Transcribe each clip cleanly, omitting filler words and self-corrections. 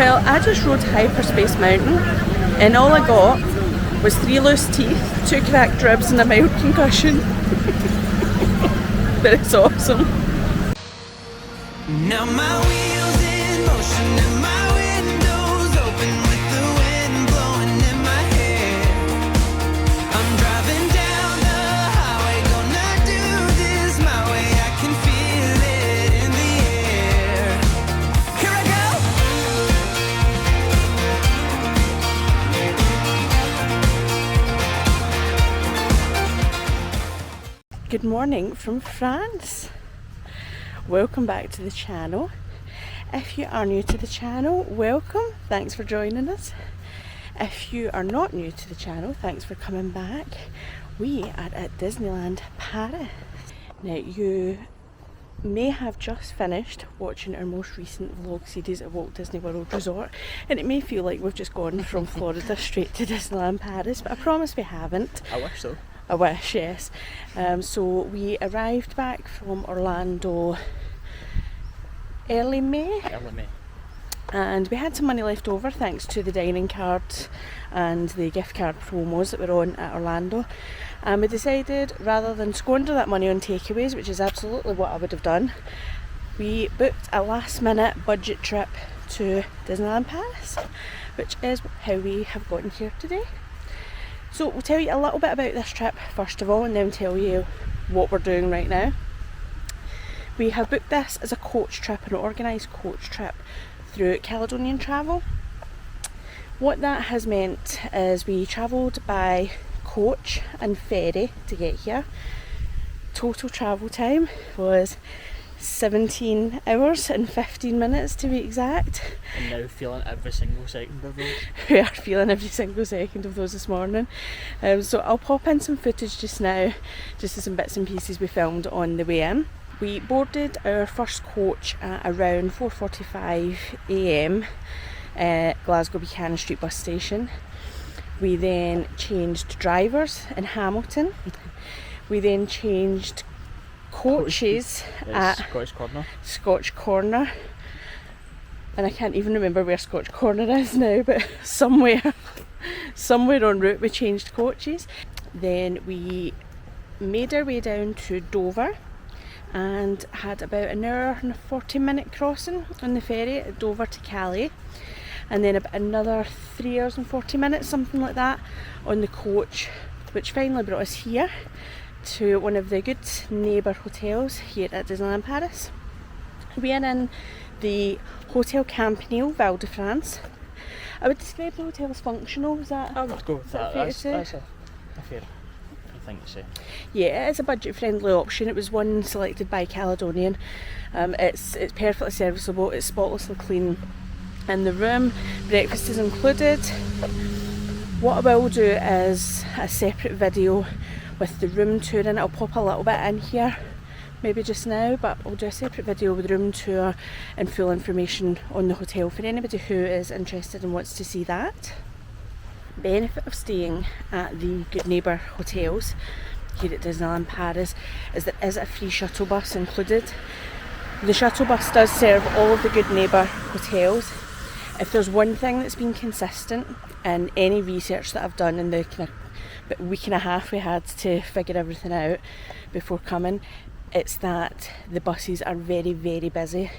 Well, I just rode Hyperspace Mountain and all I got was 3 loose teeth, 2 cracked ribs and a mild concussion. But it's awesome. Now my wheels in motion and my windows open with the wind blowing in my hair. I'm driving down the highway, gonna do this my way. I can feel it in the air. Here I go. Good morning from France. Welcome back to the channel. If you are new to the channel, welcome. Thanks for joining us. If you are not new to the channel, thanks for coming back. We are at Disneyland Paris. Now, you may have just finished watching our most recent vlog series at Walt Disney World Resort, and it may feel like we've just gone from Florida straight to Disneyland Paris, but I promise we haven't. I wish so. I wish, yes. So we arrived back from Orlando early May, and we had some money left over thanks to the dining cards and the gift card promos that were on at Orlando, and we decided rather than squander that money on takeaways, which is absolutely what I would have done, we booked a last minute budget trip to Disneyland Paris, which is how we have gotten here today. So we'll tell you a little bit about this trip first of all, and then tell you what we're doing right now. We have booked this as a coach trip, an organised coach trip through Caledonian Travel. What that has meant is we travelled by coach and ferry to get here. Total travel time was 17 hours and 15 minutes to be exact. And now feeling every single second of those. We are feeling every single second of those this morning. So I'll pop in some footage just now, just of some bits and pieces we filmed on the way in. We boarded our first coach at around 4:45 a.m. at Glasgow Buchanan Street bus station. We then changed drivers in Hamilton. We then changed coaches at Scotch Corner, and I can't even remember where Scotch Corner is now, but somewhere en route we changed coaches. Then we made our way down to Dover and had about an hour and a 40-minute crossing on the ferry at Dover to Calais, and then about another 3 hours and 40 minutes, something like that, on the coach, which finally brought us here to one of the Good Neighbour hotels here at Disneyland Paris. We are in the Hotel Campanile Val de France. I would describe the hotel as functional. Is that? I would go with that. That's a fair thing to say. Yeah, it's a budget friendly option. It was one selected by Caledonian. It's perfectly serviceable, it's spotlessly clean in the room. Breakfast is included. What I will do is a separate video with the room tour in. I'll pop a little bit in here maybe just now, but I'll do a separate video with the room tour and full information on the hotel for anybody who is interested and wants to see that. Benefit of staying at the Good Neighbour hotels here at Disneyland Paris is there is a free shuttle bus included. The shuttle bus does serve all of the Good Neighbour hotels. If there's one thing that's been consistent in any research that I've done in the kind of week and a half we had to figure everything out before coming, it's that the buses are very, very busy.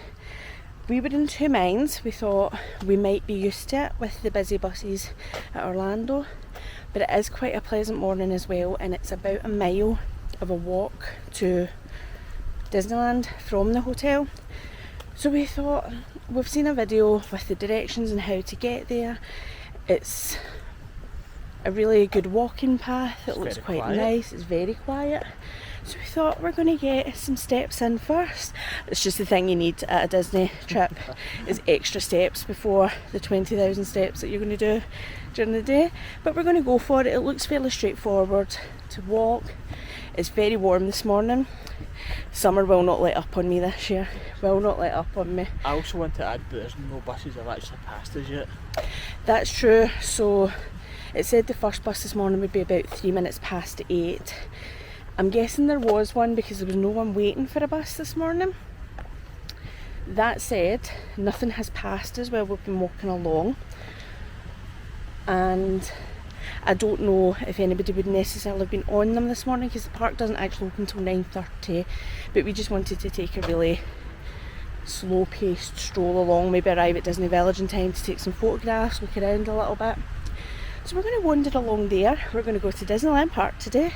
We were in two minds. We thought we might be used to it with the busy buses at Orlando, but it is quite a pleasant morning as well, and it's about a mile of a walk to Disneyland from the hotel. So we thought, we've seen a video with the directions and how to get there. It's a really good walking path. It looks quite nice. It's very quiet. So we thought we're going to get some steps in first. It's just the thing you need at a Disney trip is extra steps before the 20,000 steps that you're going to do during the day. But we're going to go for it. It looks fairly straightforward to walk. It's very warm this morning. Summer will not let up on me this year. Will not let up on me. I also want to add that there's no buses have actually passed us yet. That's true. So it said the first bus this morning would be about 3 minutes past 8. I'm guessing there was one because there was no one waiting for a bus this morning. That said, nothing has passed us while we've been walking along, and I don't know if anybody would necessarily have been on them this morning because the park doesn't actually open until 9:30, but we just wanted to take a really slow paced stroll along, maybe arrive at Disney Village in time to take some photographs, look around a little bit. So we're going to wander along there. We're going to go to Disneyland Park today.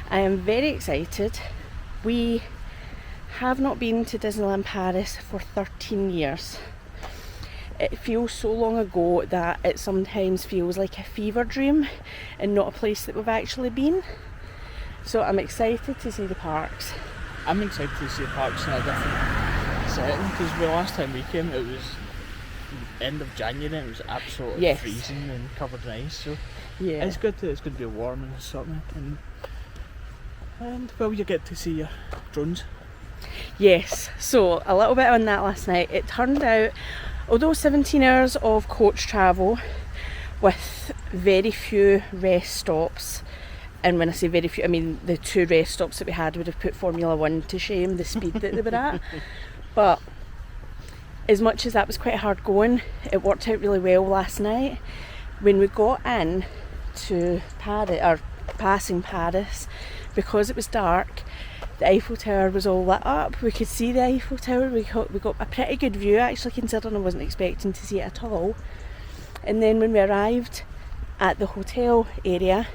I am very excited. We have not been to Disneyland Paris for 13 years. It feels so long ago that it sometimes feels like a fever dream and not a place that we've actually been. So I'm excited to see the parks. I'm excited to see the parks in a different setting because the last time we came it was end of January and it was absolutely Yes. freezing and covered in ice. So Yeah. it's good to be warm and something. And well, you get to see your drones. Yes, so a little bit on that last night. It turned out, although 17 hours of coach travel with very few rest stops, and when I say very few, I mean the 2 rest stops that we had would have put Formula 1 to shame, the speed that they were at. But as much as that was quite hard going, it worked out really well last night. When we got in to Paris, or passing Paris, because it was dark, the Eiffel Tower was all lit up. We could see the Eiffel Tower. We got a pretty good view actually, considering I wasn't expecting to see it at all. And then when we arrived at the hotel area,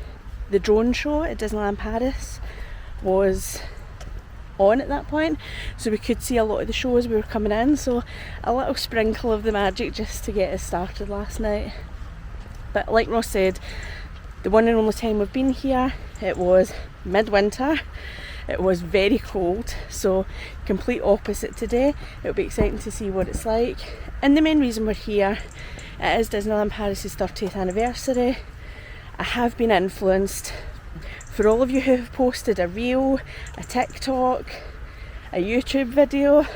the drone show at Disneyland Paris was on at that point, so we could see a lot of the show as we were coming in. So a little sprinkle of the magic just to get us started last night. But like Ross said, the one and only time we've been here, it was midwinter. It was very cold, so complete opposite today. It'll be exciting to see what it's like. And the main reason we're here, it is Disneyland Paris' 30th anniversary. I have been influenced. For all of you who have posted a reel, a TikTok, a YouTube video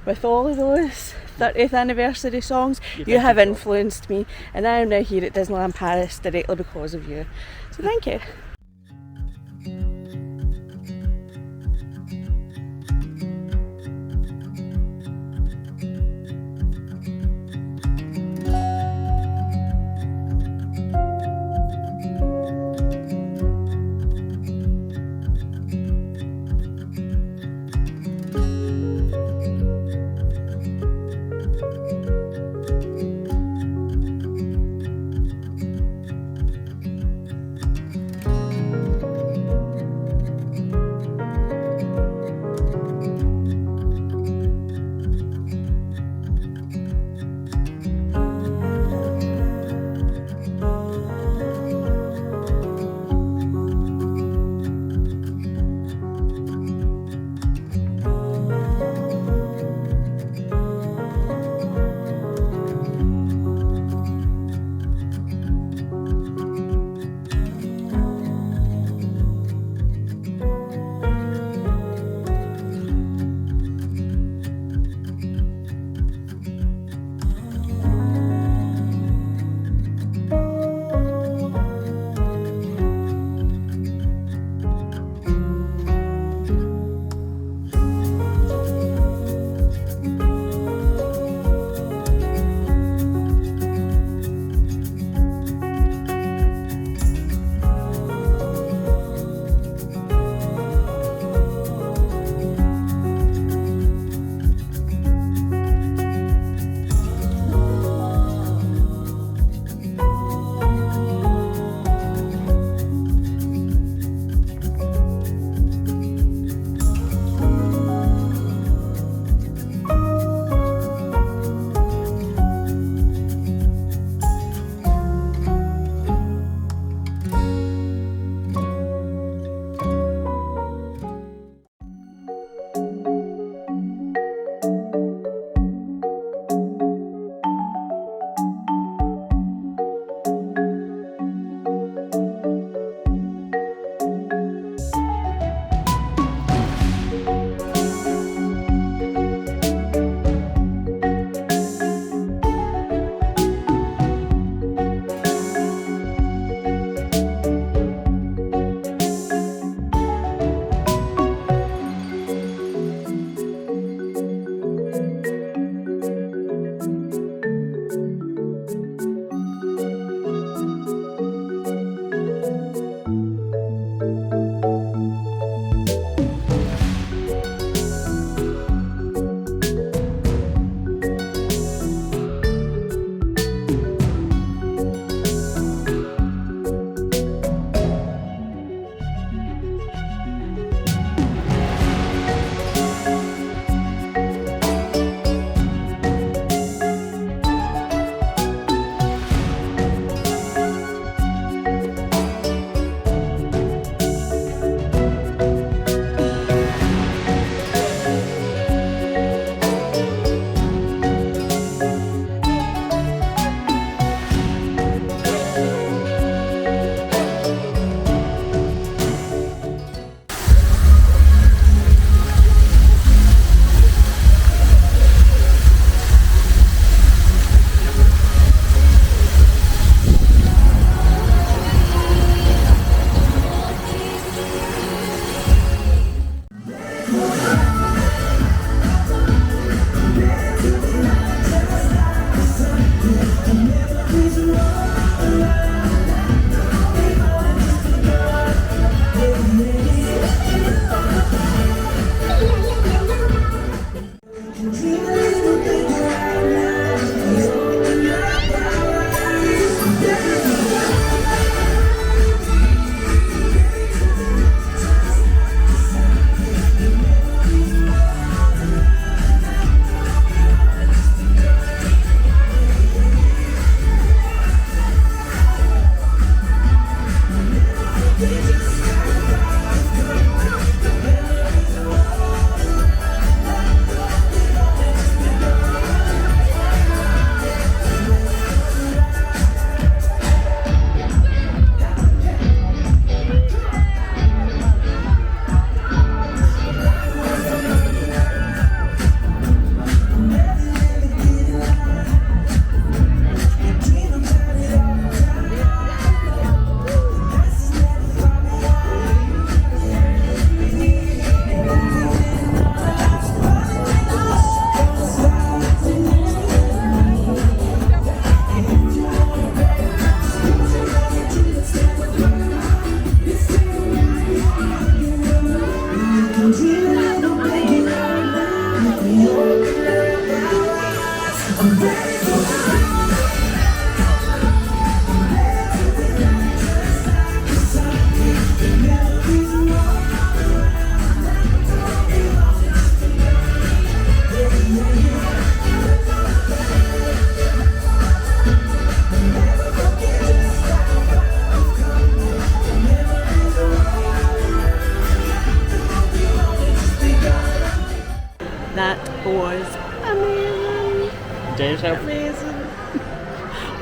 with all of those 30th anniversary songs, you have influenced me, and I am now here at Disneyland Paris directly because of you. So thank you.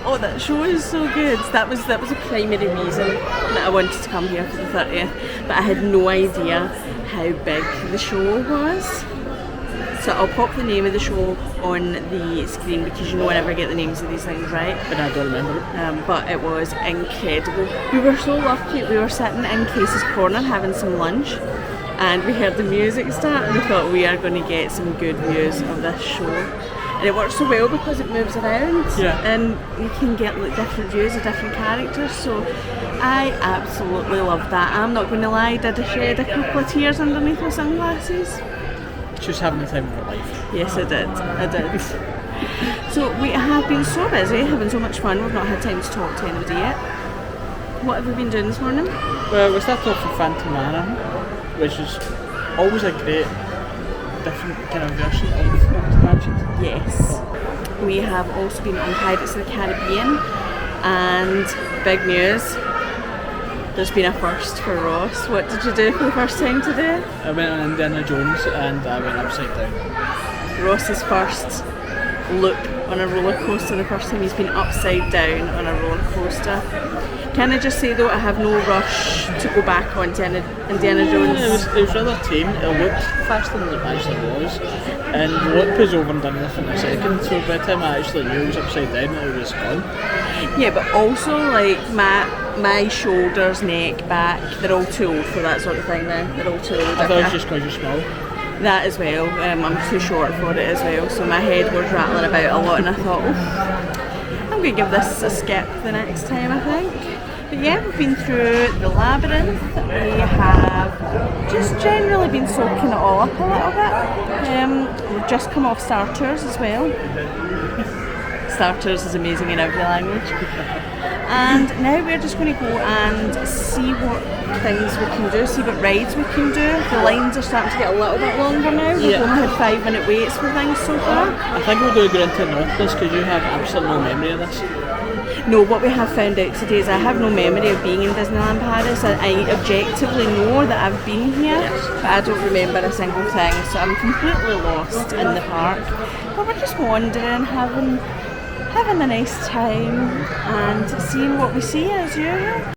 Oh, that show is so good. That was a primary reason that I wanted to come here for the 30th, but I had no idea how big the show was. So I'll pop the name of the show on the screen because you know I never get the names of these things right. And I don't remember it. But it was incredible. We were so lucky. We were sitting in Casey's Corner having some lunch, and we heard the music start, and we thought we are going to get some good views of this show. And it works so well because it moves around, and you can get like different views of different characters. So I absolutely loved that. I'm not going to lie, did I shed a couple of tears underneath my sunglasses? Just having the time of her life. Yes, I did. So we have been so busy, having so much fun, we've not had time to talk to anybody yet. What have we been doing this morning? Well, we started off with Phantom Manor, which is always a great, different kind of version of Haunted Mansion. Yes. We have also been on Pirates of the Caribbean, and big news, there's been a first for Ross. What did you do for the first time today? I went on Indiana Jones and I went upside down. Ross's first loop on a roller coaster, the first time he's been upside down on a roller coaster. Can I just say though, I have no rush to go back onto Indiana Jones. It was rather tame. It looked faster than it actually was, and the loop was over and done with in a second. So by the time I actually knew it was upside down, it was gone. Yeah, but also like my shoulders, neck, back, they're all too old for that sort of thing now. They're all too old. I thought it was just because you're small. That as well. I'm too short for it as well, so my head was rattling about a lot, and I thought, oh, I'm going to give this a skip the next time, I think. But yeah, we've been through the labyrinth. We have just generally been soaking it all up a little bit. We've just come off Star Tours as well. Star Tours is amazing in every language. And now we're just going to go and see what things we can do, see what rides we can do. The lines are starting to get a little bit longer now. We've only had 5-minute waits for things so far. I think we'll go into Northlands because you have absolutely no memory of this. No, what we have found out today is I have no memory of being in Disneyland Paris. I objectively know that I've been here, but I don't remember a single thing, so I'm completely lost in the park. But we're just wandering, having a nice time and seeing what we see as usual.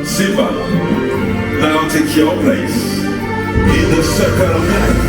Simba, now take your place in the circle of life.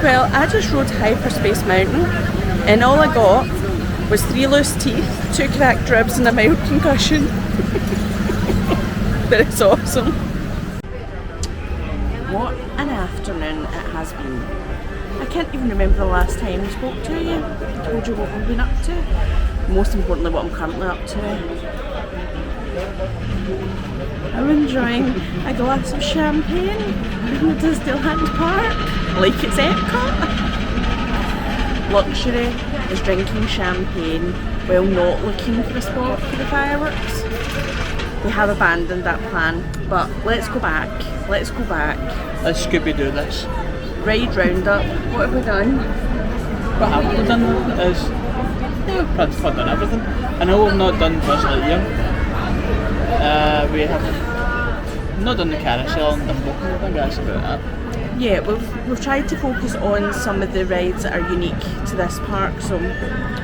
Well, I just rode Hyperspace Mountain, and all I got was 3 loose teeth, 2 cracked ribs, and a mild concussion. But it's awesome. What an afternoon it has been. I can't even remember the last time I spoke to you. I told you what I've been up to. Most importantly, what I'm currently up to. I'm enjoying a glass of champagne in the Disneyland Park, like it's Epcot. Luxury is drinking champagne while not looking for a spot for the fireworks. We have abandoned that plan, but let's go back. Let's go back. Let's Scooby-Doo this. Ride roundup. What have we done? What haven't we done is, we've practically done everything. I know we've not done Buzz Lightyear. We have not done the carousel and Dumbo. I think that's about it. Yeah, we've tried to focus on some of the rides that are unique to this park. So,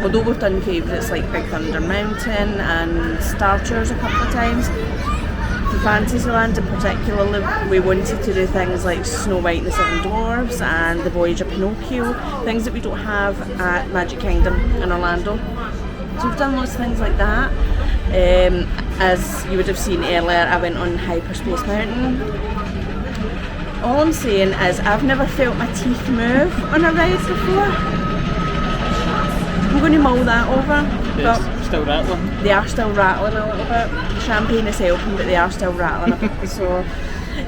although we've done favourites like Big Thunder Mountain and Star Tours a couple of times, for Fantasyland in particular, we wanted to do things like Snow White and the Seven Dwarfs and the Voyage of Pinocchio, things that we don't have at Magic Kingdom in Orlando. So we've done lots of things like that. As you would have seen earlier, I went on Hyperspace Mountain. All I'm saying is I've never felt my teeth move on a ride before. I'm going to mull that over. It's still rattling. They are still rattling a little bit. The champagne is helping, but they are still rattling a bit. So,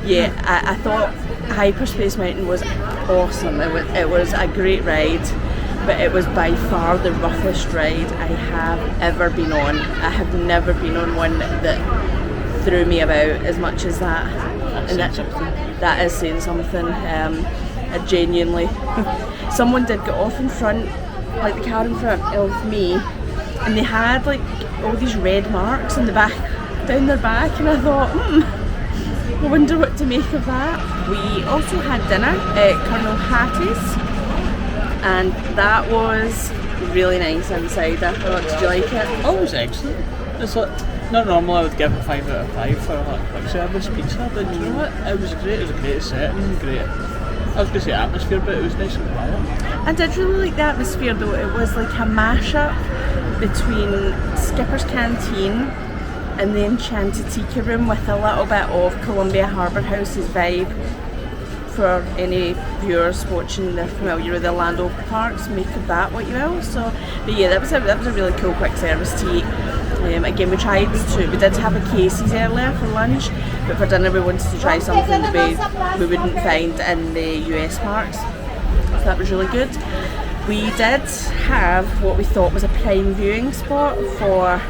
yeah, I thought Hyperspace Mountain was awesome. It was a great ride, but it was by far the roughest ride I have ever been on. I have never been on one that threw me about as much as that. And that is saying something. Genuinely. Someone did get off in front, like the car in front of me, and they had like all these red marks in the back, down their back, and I thought, I wonder what to make of that. We also had dinner at Colonel Hattie's, and that was really nice inside. I thought, did you like it? Oh, it was excellent. It's like, not normally I would give it 5 out of 5 for like quick service pizza, but you know what? It was great. It was a great setting, great. I was going to say atmosphere, but it was nice and quiet. I did really like the atmosphere though. It was like a mashup between Skipper's Canteen and the Enchanted Tiki Room with a little bit of Columbia Harbour House's vibe. For any viewers watching that are familiar with the Orlando parks, make of that what you will. So, but yeah, that was a really cool quick service to eat. Again, we did have a Casey's earlier for lunch, but for dinner we wanted to try something that we wouldn't find in the US parks. So that was really good. We did have what we thought was a prime viewing spot for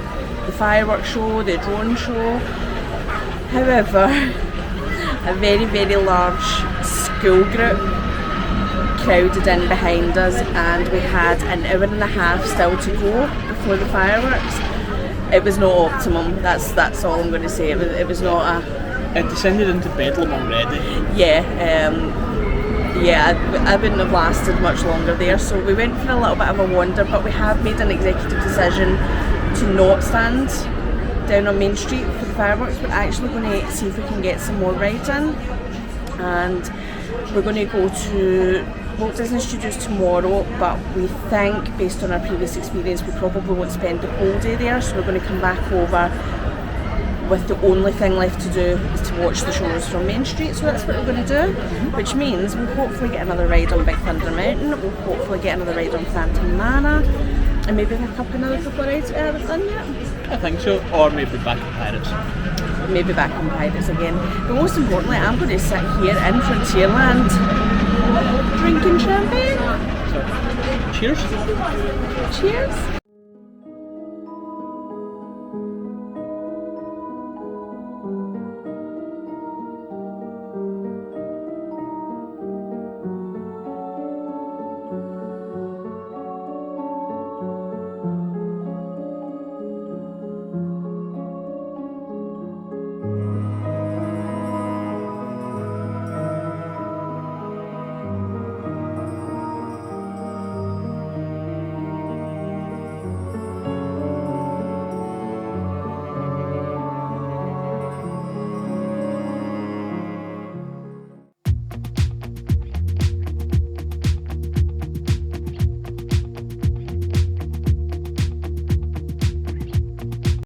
the fireworks show, the drone show. However, a very, very large school group crowded in behind us, and we had an hour and a half still to go before the fireworks. It was not optimum. That's all I'm going to say. It was not a. It descended into bedlam already. Yeah, I wouldn't have lasted much longer there. So we went for a little bit of a wander, but we have made an executive decision to not stand down on Main Street for the fireworks. We're actually going to see if we can get some more rides in, and we're going to go to Walt Disney Studios tomorrow, but we think, based on our previous experience, we probably won't spend the whole day there, so we're going to come back over with the only thing left to do is to watch the shows from Main Street. So that's what we're going to do, which means we'll hopefully get another ride on Big Thunder Mountain, we'll hopefully get another ride on Phantom Manor, and maybe pick up another couple of rides that I haven't done yet. I think so, or maybe back in Pirates. Maybe back on Pirates again. But most importantly, I'm going to sit here in Frontierland drinking champagne. So, cheers. Cheers.